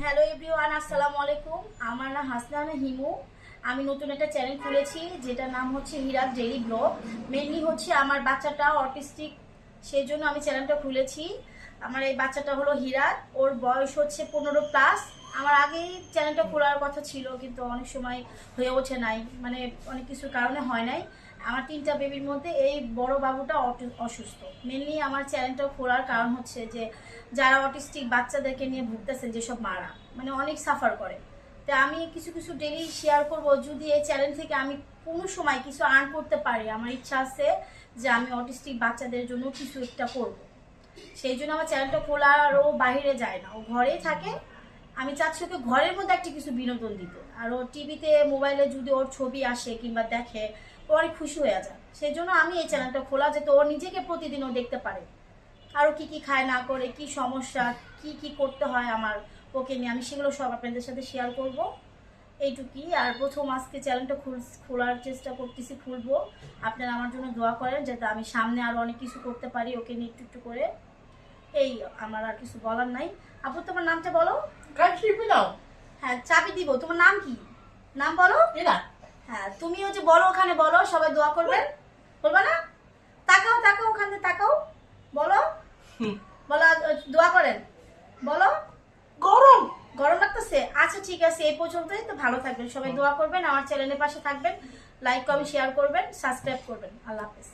Hello everyone, আসসালামু আলাইকুম। আমার নাম হাসনানা হিমু। আমি নতুন একটা চ্যানেল খুলেছি যেটার নাম হচ্ছে হিরাত ডেইলি ব্লগ। মেনলি হচ্ছে আমার বাচ্চাটা অটিস্টিক, সেই জন্য আমি চ্যানেলটা খুলেছি। আমার এই বাচ্চাটা হলো হিরাত, ওর বয়স হচ্ছে 15+। আমার আগেই চ্যানেলটা খোলার কথা ছিল, কিন্তু অনেক সময় হয়ে ওঠে নাই, মানে অনেক কিছুর কারণে হয় নাই। আমার 3টা বেবির মধ্যে এই বড় বাবুটা অসুস্থ। মেনলি আমার চ্যানেলটা খোলার কারণ হচ্ছে যে যারা অটিস্টিক বাচ্চাদেরকে নিয়ে ভুগতেছেন, যেসব মারা মানে অনেক সাফার করে, তো আমি কিছু কিছু ডেলি শেয়ার করব। যদি এই চ্যানেল থেকে আমি কোনো সময় কিছু আর্ন করতে পারি, আমার ইচ্ছা আছে যে আমি অটিস্টিক বাচ্চাদের জন্য কিছু একটা করব। সেই জন্য আমার চ্যানেলটা খোলা। আর ও বাইরে যায় না, ও ঘরেই থাকে। আমি চাচ্ছি ওকে ঘরের মধ্যে একটা কিছু বিনোদন দিতে। আর ও টিভিতে মোবাইলে যদি ওর ছবি আসে কিংবা দেখে, ও অনেক খুশি হয়ে যায়। সেই জন্য আমি এই চ্যানেলটা খোলা, যাতে ও নিজেকে প্রতিদিন ও দেখতে পারে আরও কি কি খায় না করে, কি সমস্যা, কি কি করতে হয় আমার ওকে নিয়ে, আমি সেগুলো সব আপনাদের সাথে শেয়ার করব। এইটুকুই। আর প্রথম আজকে চ্যানেলটা খোলার চেষ্টা করতেছি, খুলবো। আপনারা আমার জন্য দোয়া করেন যাতে আমি সামনে আরো অনেক কিছু করতে পারি ওকে নিয়ে একটু একটু করে। এই, আমার আর কিছু বলার নাই। আপু, তোমার নামটা বলো। হ্যাঁ, চাবি দিব। তোমার নাম কি? নাম বলো। হ্যাঁ, তুমি হচ্ছে বলো, ওখানে বলো, সবাই দোয়া করবেন। বলবা না? তাকাও তাকাও, ওখানে তাকাও, বলো বলো, দোয়া করেন, বলো। গরম গরম লাগতেছে? আচ্ছা ঠিক আছে, এই পর্যন্তই। তো ভালো থাকবেন সবাই, দোয়া করবেন, আমার চ্যানেলের পাশে থাকবেন, লাইক কমেন্ট শেয়ার করবেন, সাবস্ক্রাইব করবেন। আল্লাহ হাফেজ।